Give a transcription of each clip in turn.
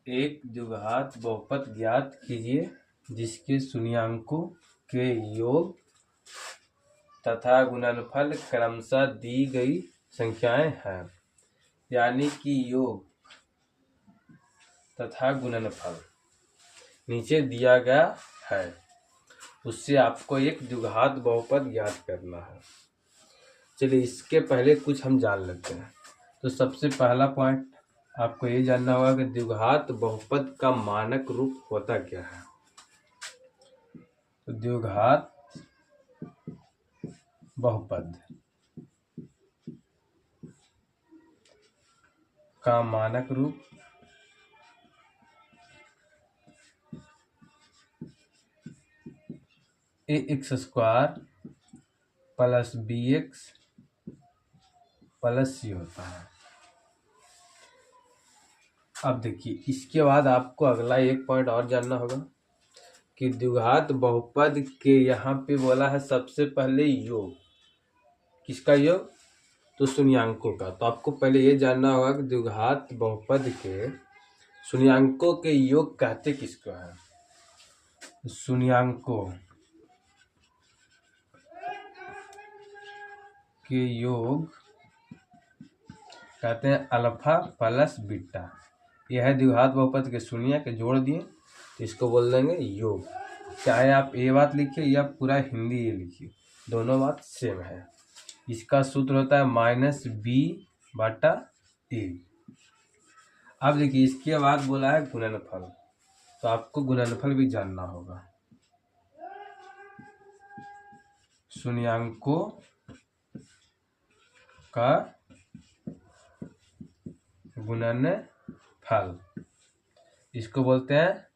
एक द्विघात बहुपद ज्ञात कीजिए जिसके शून्याङ्कों के योग तथा गुणनफल क्रमशः दी गई संख्याएं हैं। यानी कि योग तथा गुणनफल नीचे दिया गया है, उससे आपको एक द्विघात बहुपद ज्ञात करना है। चलिए इसके पहले कुछ हम जान लेते हैं। तो सबसे पहला पॉइंट आपको ये जानना होगा कि द्विघात बहुपद का मानक रूप होता क्या है। तो द्विघात बहुपद का मानक रूप ax² plus bx plus c होता है। अब देखिए इसके बाद आपको अगला एक पॉइंट और जानना होगा कि द्विघात बहुपद के यहाँ पे बोला है सबसे पहले योग। किसका योग? तो शून्याङ्कों का। तो आपको पहले ये जानना होगा कि द्विघात बहुपद के शून्याङ्कों के योग कहते किसको है। शून्याङ्कों के योग कहते हैं अल्फा प्लस बीटा। यह है द्विघात बहुपद के शून्य के जोड़ दिए तो इसको बोल देंगे योग। चाहे आप ये बात लिखिए या पूरा हिंदी ये लिखिए, दोनों बात सेम है। इसका सूत्र होता है -b/a। अब देखिए इसके बाद बोला है गुणनफल, तो आपको गुणनफल भी जानना होगा। शून्याङ्कों का गुणनफल इसको बोलते हैं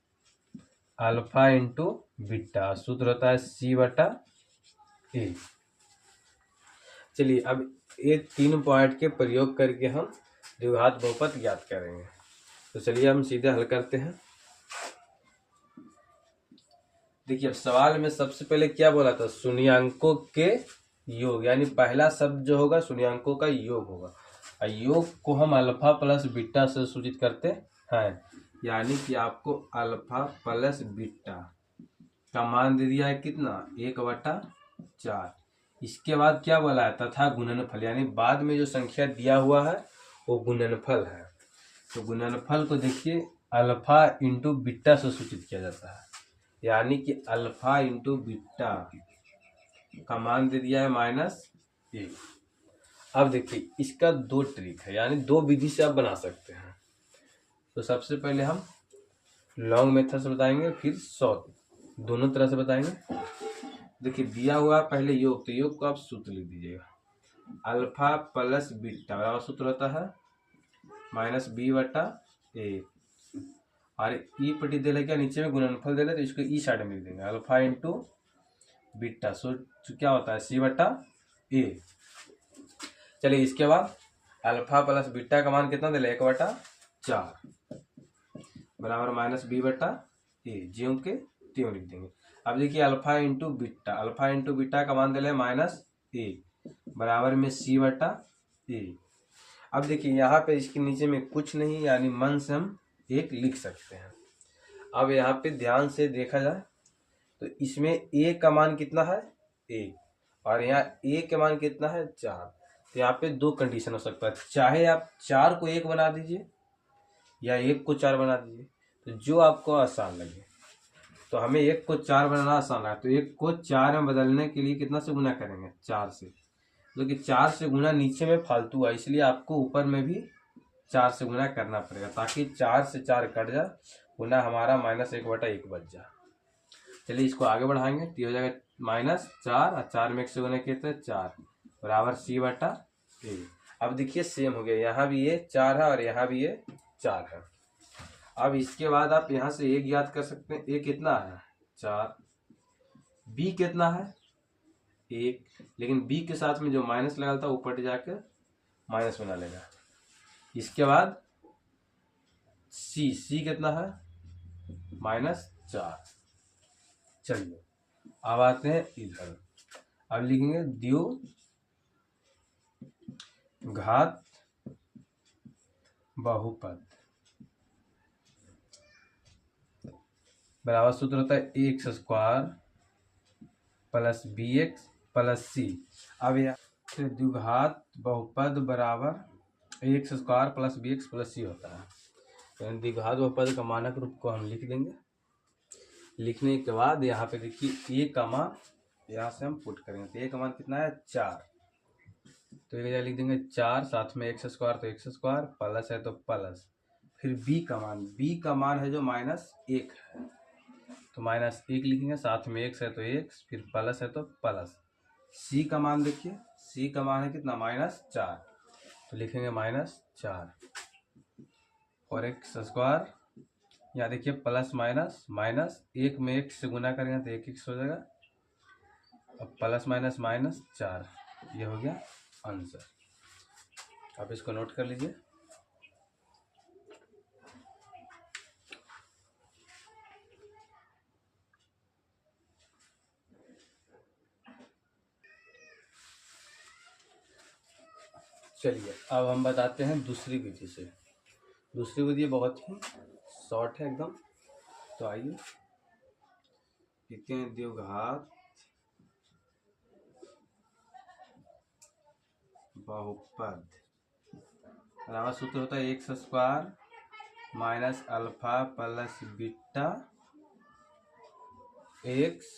अल्फा इंटू बीटा। सूत्र होता है c/a। चलिए अब ये 3 पॉइंट के प्रयोग करके हम द्विघात बहुपद ज्ञात करेंगे। तो चलिए हम सीधे हल करते हैं। देखिए अब सवाल में सबसे पहले क्या बोला था? शून्याङ्कों के योग, यानी पहला शब्द जो होगा शून्याङ्कों का योग होगा। और योग को हम अल्फा प्लस बीटा से सूचित करते हैं, यानी कि आपको अल्फा प्लस बीटा का मान दे दिया है कितना? 1/4। इसके बाद क्या बोला है? तथा गुणनफल, यानी बाद में जो संख्या दिया हुआ है वो गुणनफल है। तो गुणनफल को देखिए अल्फा इंटू बीटा से सूचित किया जाता है, यानी कि अल्फा इंटू बीटा का मान दे दिया है -1। अब देखिए इसका 2 ट्रिक है, यानी 2 विधि से आप बना सकते हैं। तो सबसे पहले हम लॉन्ग मेथड से बताएंगे, फिर शॉर्ट, दोनों तरह से बताएंगे। देखिए दिया हुआ पहले योग, तो योग को आप सूत्र लिख दीजिएगा। अल्फा प्लस बीटा का सूत्र होता है -b/a। और ई पट्टी दे लेके नीचे में गुणनफल दे ले तो इसको ई साइड में लिख देंगे। अल्फा इंटू बीटा सो क्या होता है? c/a। चलिए इसके बाद अल्फा प्लस बीटा का मान कितना दे ले? 1/4 बराबर -b/a। ज्यों के त्यों लिख देंगे। अब देखिए अल्फा इंटू बीटा का मान दे ले -a बराबर में c/a। अब देखिए यहाँ पे इसके नीचे में कुछ नहीं, यानी मन से हम 1 लिख सकते हैं। अब यहाँ पे ध्यान से देखा जाए तो इसमें a का मान कितना है? 1, और यहाँ a के मान कितना है? 4। तो यहाँ पे 2 कंडीशन हो सकता है, चाहे आप 4 को 1 बना दीजिए या 1 को 4 बना दीजिए, तो जो आपको आसान लगे। तो हमें 1 को 4 बनाना आसान है, तो 1 को 4 में बदलने के लिए कितना से गुना करेंगे? 4 से। क्योंकि 4 से गुना नीचे में फालतू है, इसलिए आपको ऊपर में भी 4 से गुना करना पड़ेगा, ताकि 4 से 4 कट जाए, गुना हमारा -1/1 बच जाए। चलिए इसको आगे बढ़ाएंगे तो हो जाएगा -4 और 4 में 1 से गुना किए तो 4 बराबर c/a। अब देखिए सेम हो गया, यहाँ भी ये 4 है और यहाँ भी ये 4 है। अब इसके बाद आप यहाँ से एक ज्ञात कर सकते हैं। a कितना है? 4। b कितना है? 1। लेकिन b के साथ में जो माइनस लगा था ऊपर जाकर माइनस बना लेगा। इसके बाद c कितना है? -4। चलिए अब आते हैं इधर। अब लिखेंगे द्विघात बहुपद बराबर सूत्र होता है X square plus B X plus C. अब यहाँ से द्विघात बहुपद बराबर X square plus B X plus C होता है। तो द्विघात बहुपद का मानक रूप को हम लिख देंगे। लिखने के बाद यहाँ पे देखिए ए का मान यहाँ से हम पुट करेंगे। तो ए का मान कितना है 4, तो ये लिख देंगे 4, साथ में एक्स स्क्वायर तो एक्स स्क्वायर, प्लस है तो प्लस, फिर बी का मान है जो -1 है तो -1 लिखेंगे, साथ में एक्स है तो एक्स, फिर प्लस है तो प्लस। सी का मान देखिए, सी का मान है कितना -4, तो लिखेंगे -4 और एक्स स्क्वायर। यहाँ देखिए प्लस माइनस माइनस, एक में एक से गुना करेंगे तो एक एक्स हो जाएगा, अब प्लस माइनस माइनस 4, ये हो गया आंसर। आप इसको नोट कर लीजिए। चलिए अब हम बताते हैं दूसरी विधि से। दूसरी विधि बहुत ही शॉर्ट है एकदम, तो आइए लिखते हैं द्विघात बहुपद बराबर सूत्र होता है X square minus alpha plus beta x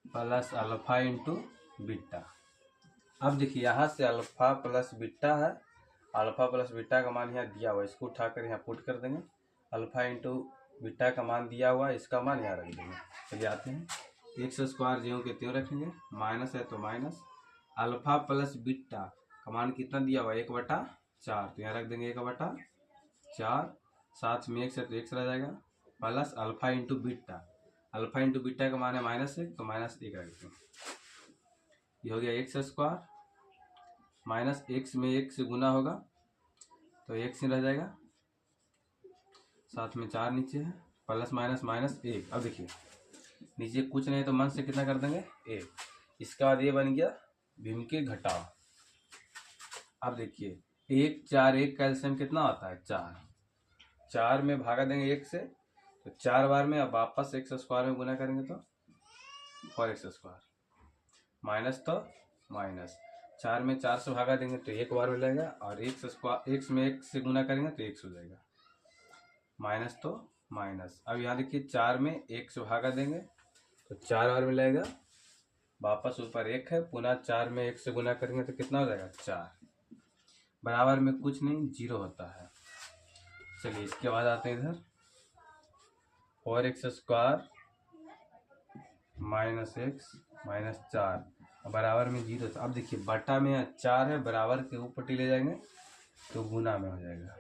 plus alpha into beta. अब देखिए यहाँ से अल्फा प्लस बीटा है, अल्फा प्लस बीटा का मान यहाँ दिया हुआ है, इसको उठाकर यहाँ पुट कर देंगे। अल्फा इंटू बीटा का मान दिया हुआ है, इसका मान यहाँ रख देंगे। चलिए आते हैं, एक्स स्क्वायर ज्यों के त्यों रखेंगे, माइनस है तो माइनस, अल्फा प्लस बीटा का मान कितना दिया हुआ है 1/4, तो यहाँ रख देंगे 1/4, साथ में एक्स है तो एक्स रह जाएगा, plus alpha into beta, alpha into beta का मान है -1 तो -1 रख देंगे। ये हो गया एक्स स्क्वायर, माइनस एक्स में एक से गुना होगा तो एक्स ही रह जाएगा, साथ में 4 नीचे है, प्लस माइनस -1। अब देखिए नीचे कुछ नहीं तो मन से कितना कर देंगे 1, इसके बाद ये बन गया भीम के घटाव। अब देखिए 1 4 1 का एलसीएम कितना आता है 4, 4 में भागा देंगे 1 से तो 4 बार में, अब वापस एक्स स्क्वायर में गुना करेंगे तो 4x स्क्वायर, माइनस तो माइनस, 4 में 4 से भागा देंगे तो 1 बार मिलेगा, और एक्स स्क्वायर एक्स में 1 से गुना करेंगे तो एक्स हो जाएगा, माइनस तो माइनस। अब यहाँ देखिए 4 में 1 से भागा देंगे तो 4 बार मिलेगा, वापस ऊपर 1 है, पुनः 4 में 1 से गुना करेंगे तो कितना हो जाएगा 4, बराबर में कुछ नहीं 0 होता है। चलिए इसके बाद आते हैं इधर, 4x square minus x minus 4 बराबर में 0। अब देखिए बटा में 4 है, बराबर के ऊपर ले जाएंगे तो गुना में हो जाएगा,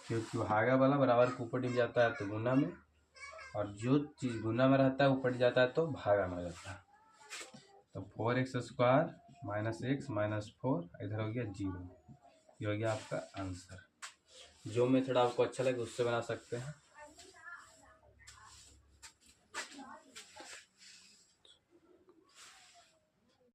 क्योंकि भागा वाला बराबर के ऊपर जाता है तो गुना में, और जो चीज़ गुना में रहता है ऊपर जाता है तो भागा में हो जाता है। तो 4x square minus x minus 4, इधर हो गया 0, ये हो गया आपका आंसर। जो मेथड आपको अच्छा लगे उससे बना सकते हैं।